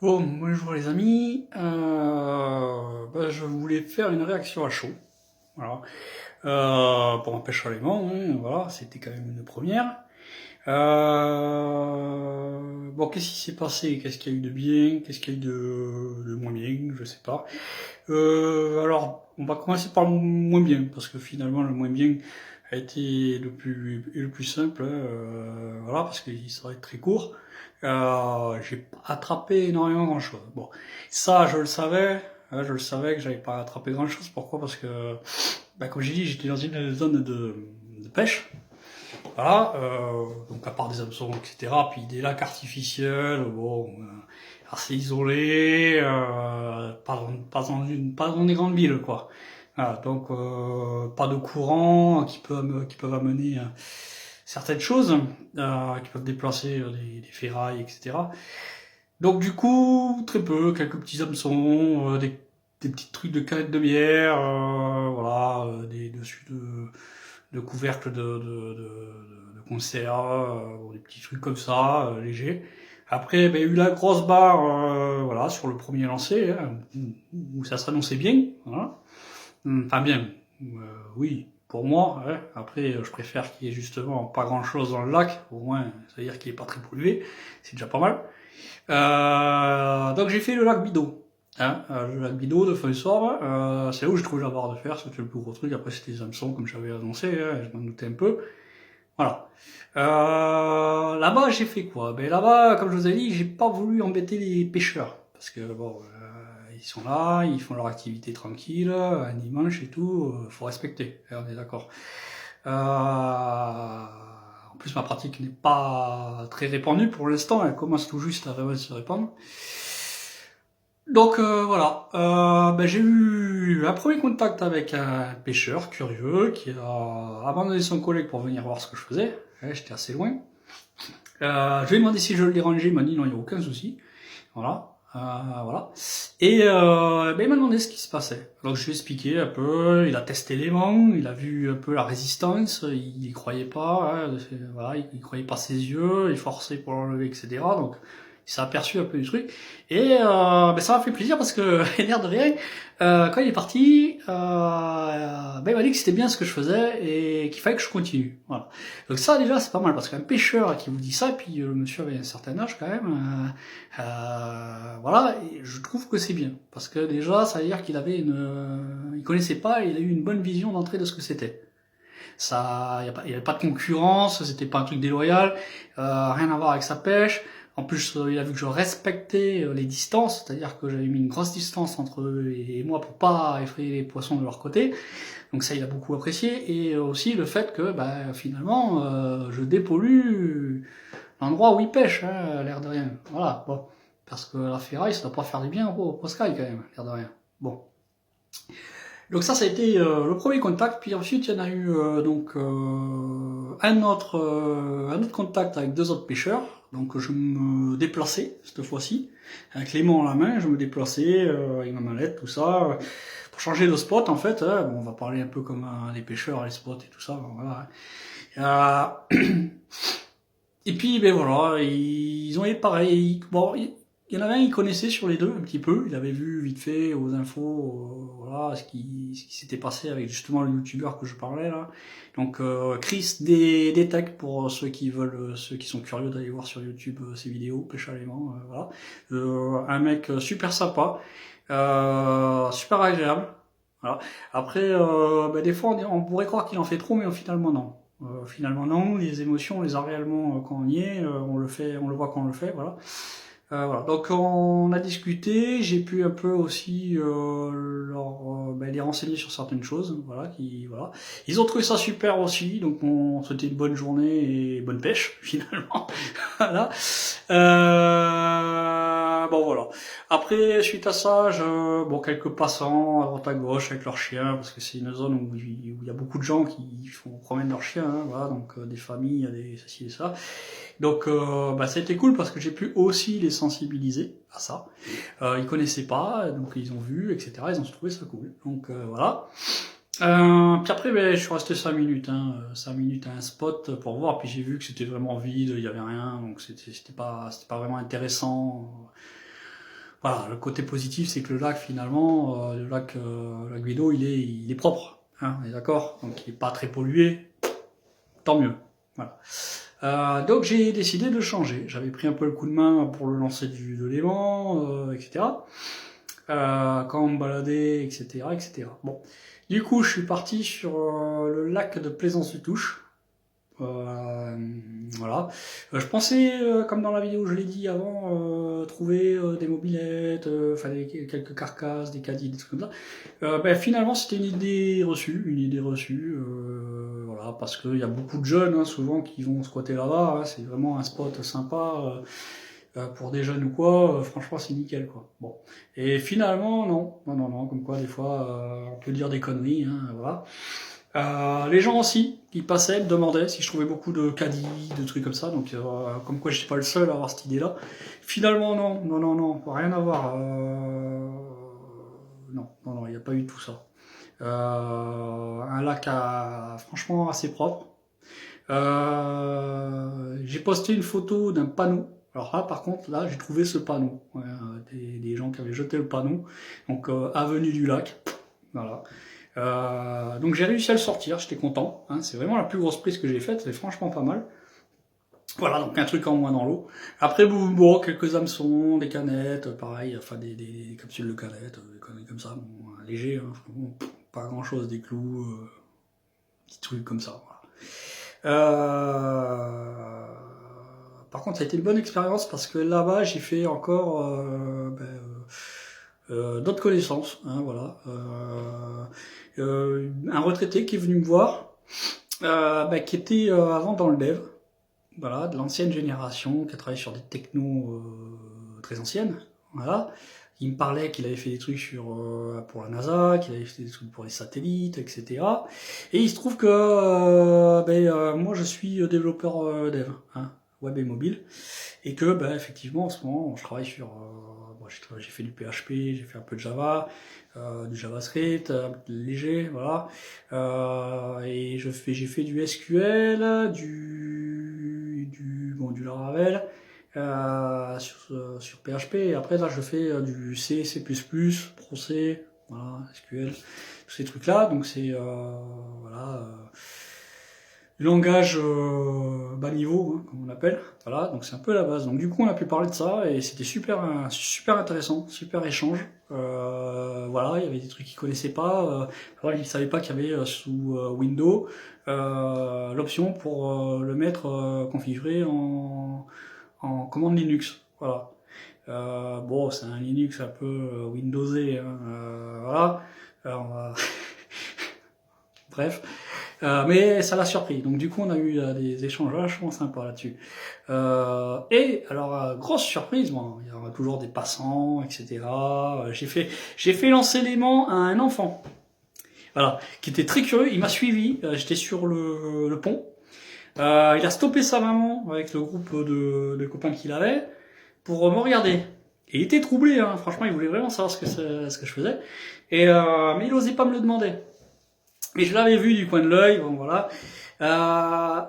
Bon, bonjour les amis. Je voulais faire une réaction à chaud. Voilà. Pour un pêche à l'aimant, hein, voilà, c'était quand même une première. Bon, qu'est-ce qui s'est passé? Qu'est-ce qu'il y a eu de bien? Qu'est-ce qu'il y a eu de moins bien? Je sais pas. Alors, on va commencer par le moins bien, parce que finalement, le moins bien a été le plus simple, hein, voilà, parce qu'il serait très court. J'ai pas attrapé énormément grand-chose. Bon, ça, je le savais, hein, je le savais que j'avais pas attrapé grand-chose. Pourquoi? Parce que, comme j'ai dit, j'étais dans une zone de pêche. Voilà, donc à part des hameçons, etc. Puis des lacs artificiels, bon, assez isolés, pas dans des grandes villes, quoi. Voilà, donc pas de courant qui peuvent amener certaines choses, qui peuvent déplacer des ferrailles, etc. Donc du coup, très peu, quelques petits hameçons, des petits trucs de canettes de bière, voilà, des dessus de couvercles de conserve, des petits trucs comme ça, légers. Après, il y a eu la grosse barre, voilà, sur le premier lancer, hein, où ça s'annonçait bien, voilà. Enfin bien, oui, pour moi. Ouais. Après, je préfère qu'il y ait justement pas grand-chose dans le lac, au moins, ça veut dire qu'il est pas très pollué, c'est déjà pas mal. Donc j'ai fait le lac Bidault. Hein, le lac Bidault de Feuille-Sorbe, c'est là où j'ai trouvé la barre de fer, c'était le plus gros truc. Après c'était les hameçons comme j'avais annoncé, hein, je m'en doutais un peu. Voilà. Là-bas j'ai fait quoi? Ben là-bas, comme je vous ai dit, j'ai pas voulu embêter les pêcheurs parce que bon, ils sont là, ils font leur activité tranquille, un dimanche et tout, faut respecter. Hein, on est d'accord. En plus, ma pratique n'est pas très répandue pour l'instant, elle commence tout juste à vraiment se répandre. Donc voilà, j'ai eu un premier contact avec un pêcheur curieux qui a abandonné son collègue pour venir voir ce que je faisais. Ouais, j'étais assez loin. Je lui ai demandé si je le dérangeais, il m'a dit non, il n'y a aucun souci. Voilà. Voilà. Et il m'a demandé ce qui se passait. Donc je lui ai expliqué un peu, il a testé l'aimant, il a vu un peu la résistance, il y croyait pas, hein, voilà, il croyait pas ses yeux, il forçait pour l'enlever, etc. Donc il s'est aperçu un peu du truc. Et ça m'a fait plaisir parce que, l'air de rien, quand il est parti, il m'a dit que c'était bien ce que je faisais et qu'il fallait que je continue. Voilà. Donc ça déjà c'est pas mal parce qu'un pêcheur qui vous dit ça, et puis le monsieur avait un certain âge quand même, voilà, et je trouve que c'est bien parce que déjà ça veut dire qu'il avait il connaissait pas, et il a eu une bonne vision d'entrée de ce que c'était. Ça, il y avait pas de concurrence, c'était pas un truc déloyal, rien à voir avec sa pêche. En plus, il a vu que je respectais les distances, c'est-à-dire que j'avais mis une grosse distance entre eux et moi pour pas effrayer les poissons de leur côté. Donc ça, il a beaucoup apprécié. Et aussi le fait que, finalement, je dépollue l'endroit où il pêche, hein, l'air de rien. Voilà, bon. Parce que la ferraille, ça doit pas faire du bien au Poscail, quand même, l'air de rien. Bon. Donc ça a été le premier contact, puis ensuite il y en a eu un autre contact avec deux autres pêcheurs. Donc je me déplaçais cette fois-ci, avec l'aimant en la main, je me déplaçais avec ma mallette, tout ça, pour changer de spot en fait. Hein. Bon, on va parler un peu comme les pêcheurs, les spots et tout ça. Voilà. Et puis ben voilà, ils ont été pareil. Bon, il y en avait un, il connaissait sur les deux un petit peu. Il avait vu vite fait aux infos, voilà, ce qui s'était passé avec justement le youtubeur que je parlais là. Donc Chris des Tech pour ceux qui veulent, ceux qui sont curieux d'aller voir sur YouTube ses vidéos, pêche à l'aimant, voilà. Un mec super sympa, super agréable. Voilà. Après, des fois on pourrait croire qu'il en fait trop, mais finalement non. Finalement non, les émotions on les a réellement quand on y est, on le fait, on le voit quand on le fait, voilà. Voilà. Donc on a discuté, j'ai pu un peu aussi les renseigner sur certaines choses, voilà, voilà. Ils ont trouvé ça super aussi, donc on souhaitait une bonne journée et bonne pêche finalement. Voilà. Bon voilà. Après suite à ça, quelques passants à droite à gauche avec leurs chiens, parce que c'est une zone où il y a beaucoup de gens qui promènent leurs chiens, hein, voilà, donc des familles, des ceci et ça. Donc ça a été cool parce que j'ai pu aussi les sensibiliser à ça. Ils connaissaient pas, donc ils ont vu, etc. Ils ont trouvé ça cool. Donc voilà. Puis après, je suis resté 5 minutes, 5 minutes à un spot pour voir. Puis j'ai vu que c'était vraiment vide, il y avait rien, donc c'était pas vraiment intéressant. Voilà, le côté positif, c'est que le lac, finalement, lac Guido, il est propre, hein, on est d'accord? Donc il n'est pas très pollué, tant mieux. Voilà. Donc j'ai décidé de changer. J'avais pris un peu le coup de main pour le lancer de l'aimant, etc. Quand on me baladait, etc., etc. Bon. Du coup, je suis parti sur le lac de Plaisance-du-Touche. Voilà. Je pensais, comme dans la vidéo je l'ai dit avant, trouver des mobilettes, enfin quelques carcasses, des caddies, des trucs comme ça. Ben, finalement c'était une idée reçue, voilà, parce qu'il y a beaucoup de jeunes hein, souvent qui vont squatter là-bas, hein, c'est vraiment un spot sympa pour des jeunes ou quoi, franchement c'est nickel quoi. Bon. Et finalement non, comme quoi des fois on peut dire des conneries, hein, voilà. Les gens aussi, qui passaient, me demandaient si je trouvais beaucoup de caddies, de trucs comme ça, donc comme quoi j'étais pas le seul à avoir cette idée-là. Finalement, non, rien à voir. Non, il n'y a pas eu tout ça. Un lac franchement assez propre. J'ai posté une photo d'un panneau. Alors là, par contre, là, j'ai trouvé ce panneau. Ouais, des gens qui avaient jeté le panneau. Donc, avenue du lac. Voilà. Donc j'ai réussi à le sortir, j'étais content. Hein, c'est vraiment la plus grosse prise que j'ai faite, c'est franchement pas mal. Voilà, donc un truc en moins dans l'eau. Après, bon, quelques hameçons, des canettes, pareil, enfin des capsules de canettes, des conneries comme ça, bon, léger, hein, pas grand chose, des clous, petits trucs comme ça. Voilà. Par contre, ça a été une bonne expérience parce que là-bas, j'ai fait encore d'autres connaissances, hein, voilà. Un retraité qui est venu me voir, qui était avant dans le dev, voilà, de l'ancienne génération, qui a travaillé sur des technos très anciennes, voilà. Il me parlait qu'il avait fait des trucs pour la NASA, qu'il avait fait des trucs pour les satellites, etc. Et il se trouve que moi je suis développeur dev, hein, web et mobile, et que effectivement en ce moment je travaille sur j'ai fait du PHP, j'ai fait un peu de Java, du JavaScript, léger, voilà. Et j'ai fait du SQL, du Laravel, sur PHP. Et après là, je fais du C, C++, ProC, voilà, SQL, tous ces trucs-là. Donc c'est voilà. Langage bas niveau, hein, comme on l'appelle. Voilà, donc c'est un peu la base. Donc du coup, on a pu parler de ça et c'était super intéressant, super échange. Voilà, il y avait des trucs qu'ils connaissaient pas. Alors, ils savaient pas qu'il y avait sous Windows l'option pour le mettre configuré en commande Linux. Voilà. Bon, c'est un Linux un peu Windowsé, hein, voilà. Alors, bref. Mais ça l'a surpris. Donc du coup, on a eu des échanges vachement sympas là-dessus. Et alors, grosse surprise, bon, il y aura toujours des passants, etc. J'ai fait lancer l'aimant à un enfant, voilà, qui était très curieux. Il m'a suivi. J'étais sur le pont. Il a stoppé sa maman avec le groupe de copains qu'il avait pour me regarder. Et il était troublé, hein. Franchement, il voulait vraiment savoir ce que je faisais. Mais il osait pas me le demander. Mais je l'avais vu du coin de l'œil, bon voilà.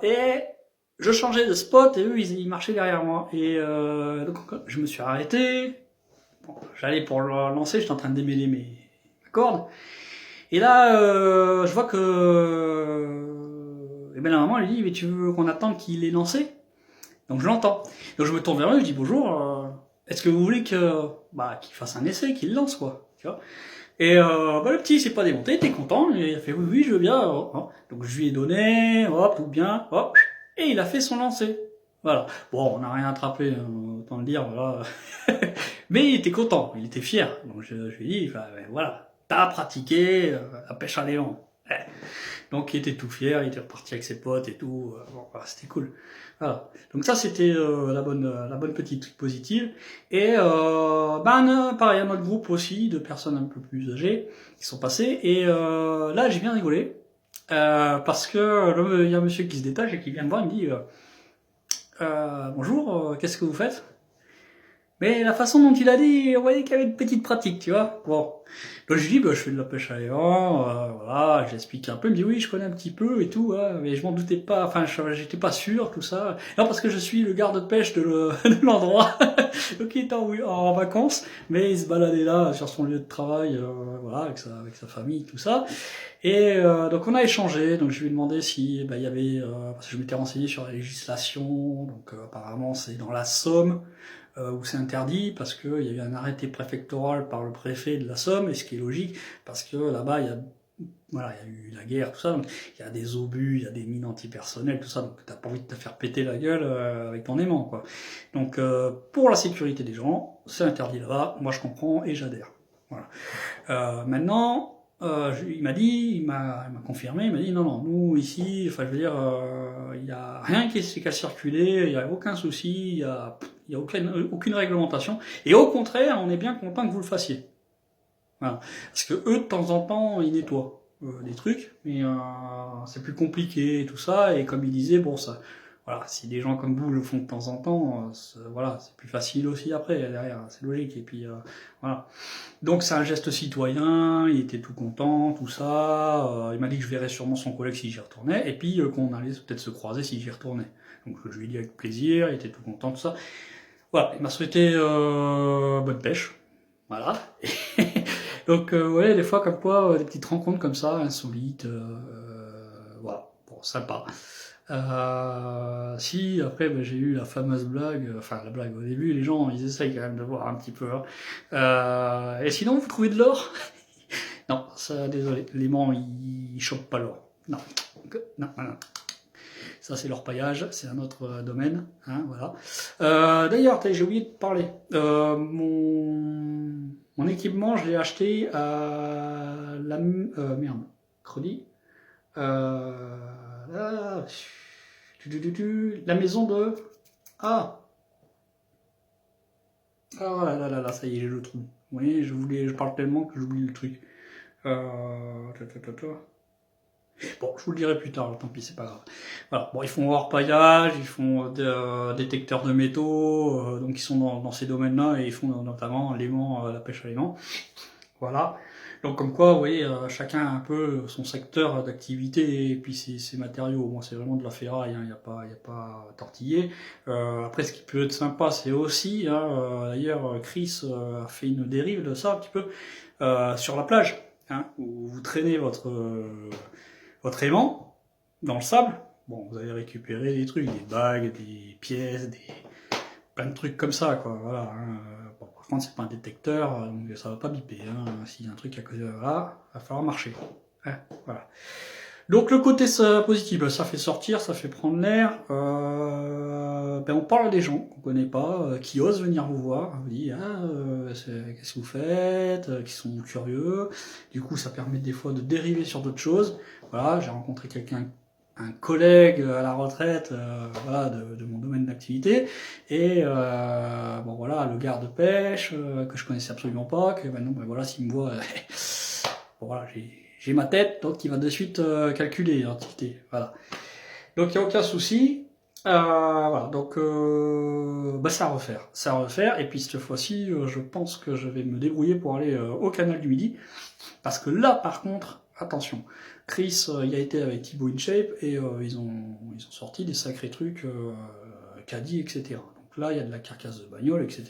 Et je changeais de spot et eux ils marchaient derrière moi. Et donc je me suis arrêté. Bon, j'allais pour le lancer, j'étais en train de démêler mes cordes. Et là, je vois que la maman elle dit mais tu veux qu'on attende qu'il ait lancé? Donc je l'entends. Donc je me tourne vers eux, je dis bonjour. Est-ce que vous voulez qu'il fasse un essai, qu'il lance quoi, tu vois? Et le petit il s'est pas démonté, il était content, il a fait oui je veux bien, donc je lui ai donné, hop, tout bien, hop, et il a fait son lancer. Voilà. Bon, on n'a rien attrapé, autant le dire, voilà. Mais il était content, il était fier. Donc je lui ai dit, voilà, t'as pratiqué la pêche à l'élan. Ouais. Donc il était tout fier, il était reparti avec ses potes et tout. Bon, voilà, c'était cool. Voilà. Donc ça c'était la bonne petite truc positive. Et pareil, un autre groupe aussi de personnes un peu plus âgées qui sont passées. Et là j'ai bien rigolé parce que il y a un monsieur qui se détache et qui vient me voir, il me dit bonjour, qu'est-ce que vous faites? Mais la façon dont il a dit, on voyait qu'il y avait une petite pratique, tu vois. Bon. Donc je lui dis, bah, je fais de la pêche à l'aimant, voilà, j'explique un peu, il me dit oui, je connais un petit peu et tout, hein, mais je m'en doutais pas, enfin, j'étais pas sûr, tout ça. Non, parce que je suis le garde-pêche de l'endroit, donc il était en vacances, mais il se baladait là, sur son lieu de travail, voilà, avec sa famille, tout ça. Et donc on a échangé, donc je lui ai demandé si bah, il y avait, parce que je m'étais renseigné sur la législation, donc apparemment c'est dans la Somme, où c'est interdit parce qu'il y a eu un arrêté préfectoral par le préfet de la Somme, et ce qui est logique parce que là-bas il y a voilà, il y a eu la guerre, tout ça, donc il y a des obus, il y a des mines antipersonnelles, tout ça, donc t'as pas envie de te faire péter la gueule avec ton aimant, quoi. Donc pour la sécurité des gens, c'est interdit là-bas, moi je comprends et j'adhère. Voilà. Maintenant, il m'a confirmé, il m'a dit non, non, nous ici, enfin je veux dire, il y a rien qui est qu'à circuler, il y a aucun souci, il y a aucune réglementation, et au contraire, on est bien content que vous le fassiez. Voilà. Parce que eux, de temps en temps, ils nettoient des trucs, mais c'est plus compliqué et tout ça, et comme il disait, bon, ça, voilà, si des gens comme vous le font de temps en temps, voilà, c'est plus facile aussi après, derrière, c'est logique, et puis voilà. Donc c'est un geste citoyen, il était tout content, tout ça, il m'a dit que je verrais sûrement son collègue si j'y retournais, et puis qu'on allait peut-être se croiser si j'y retournais. Donc je lui ai dit avec plaisir, il était tout content, tout ça. Voilà, il m'a souhaité bonne pêche, voilà. Donc ouais, des fois comme quoi, des petites rencontres comme ça, insolites, voilà, bon, sympa. Si, après, ben, j'ai eu la fameuse blague, enfin la blague au début, les gens, ils essayent quand même de voir un petit peu. Hein. Et sinon, vous trouvez de l'or? Non, ça, désolé, l'aimant, il chope pas l'or. Non, non, non, non. Ça, c'est l'orpaillage, c'est un autre domaine. Hein, voilà. D'ailleurs, j'ai oublié de parler. Mon équipement, je l'ai acheté à merde, mercredi. Là, la maison de... Ah, ah là là là là, ça y est, j'ai le trou. Vous voyez, je parle tellement que j'oublie le truc. Ta, ta, ta, ta. Bon, je vous le dirai plus tard, tant pis, c'est pas grave. Voilà. Bon, ils font hors-paillage, ils font détecteurs de métaux, donc ils sont dans ces domaines-là, et ils font notamment l'aimant, la pêche à l'aimant. Voilà. Donc comme quoi, vous voyez, chacun a un peu son secteur d'activité et puis ses matériaux. Moi, c'est vraiment de la ferraille, il n'y a pas tortillé. Après, ce qui peut être sympa, c'est aussi, hein, d'ailleurs, Chris a fait une dérive de ça un petit peu sur la plage, hein, où vous traînez votre aimant dans le sable. Bon, vous allez récupérer des trucs, des bagues, des pièces, plein de trucs comme ça, quoi. Voilà. Hein. Bon, par contre, c'est pas un détecteur, donc ça va pas biper. Hein. S'il y a un truc à côté de là, va falloir marcher. Hein, voilà. Donc le côté positif, ça fait sortir, ça fait prendre l'air. On parle des gens qu'on connaît pas, qui osent venir vous voir, vous dit qu'est-ce que vous faites, qui sont curieux. Du coup, ça permet des fois de dériver sur d'autres choses. Voilà, j'ai rencontré un collègue à la retraite, voilà, de mon domaine d'activité, et bon voilà, le garde-pêche que je connaissais absolument pas, que maintenant, ben voilà, s'il me voit, bon voilà, j'ai ma tête, donc il va de suite calculer l'identité, voilà. Donc il n'y a aucun souci. Voilà, donc bah, c'est à refaire, et puis cette fois-ci, je pense que je vais me débrouiller pour aller au canal du Midi, parce que là, par contre, attention, Chris, il a été avec Thibaut InShape, et ils ont sorti des sacrés trucs, caddie, etc. Donc là, il y a de la carcasse de bagnole, etc.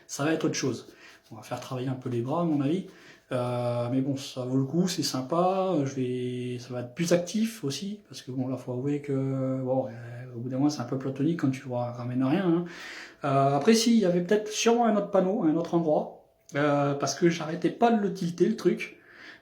Ça va être autre chose. On va faire travailler un peu les bras, à mon avis. Mais bon, ça vaut le coup, c'est sympa. Ça va être plus actif aussi, parce que bon, là, faut avouer que bon, au bout d'un mois, c'est un peu platonique quand tu ramènes rien. Hein. Après, si, il y avait peut-être sûrement un autre panneau, un autre endroit, parce que j'arrêtais pas de le tilter le truc,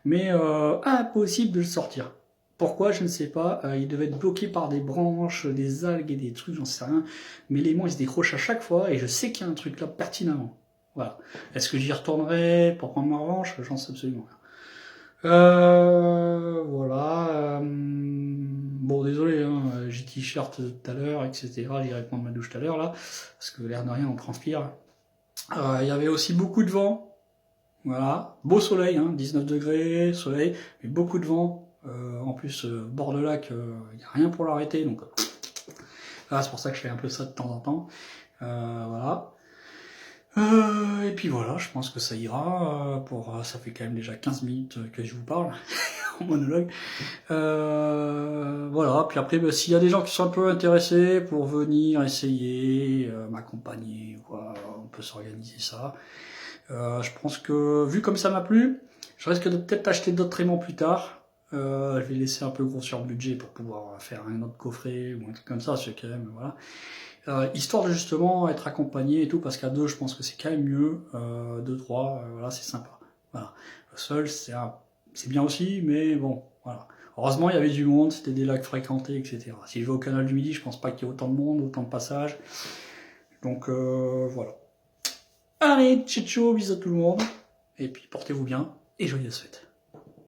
mais impossible de le sortir. Pourquoi, je ne sais pas. Il devait être bloqué par des branches, des algues et des trucs, j'en sais rien. Mais l'aimant, il se décroche à chaque fois, et je sais qu'il y a un truc là pertinemment. Voilà. Est-ce que j'y retournerai pour prendre ma revanche? J'en sais absolument rien. Voilà. Bon, désolé, hein, j'ai t-shirt tout à l'heure, etc. J'irai prendre ma douche tout à l'heure, là, parce que l'air de rien, on transpire. Il y avait aussi beaucoup de vent. Voilà. Beau soleil, hein, 19 degrés, soleil, mais beaucoup de vent. En plus, bord de lac, il n'y a rien pour l'arrêter, donc voilà, c'est pour ça que je fais un peu ça de temps en temps. Voilà. Et puis voilà, je pense que ça ira. Ça fait quand même déjà 15 minutes que je vous parle en monologue. Voilà, puis après, bah, s'il y a des gens qui sont un peu intéressés pour venir essayer, m'accompagner, quoi, on peut s'organiser ça. Je pense que, vu comme ça m'a plu, je risque de peut-être acheter d'autres aimants plus tard. Je vais laisser un peu gros sur le budget pour pouvoir faire un autre coffret ou un truc comme ça, c'est quand même, voilà. Histoire de justement être accompagné et tout, parce qu'à deux, je pense que c'est quand même mieux. Deux, trois, voilà, c'est sympa. Voilà. Le seul, c'est bien aussi, mais bon, voilà. Heureusement, il y avait du monde, c'était des lacs fréquentés, etc. Si je vais au canal du Midi, je pense pas qu'il y ait autant de monde, autant de passages. Donc voilà. Allez, ciao, bisous à tout le monde. Et puis portez-vous bien et joyeuses fêtes.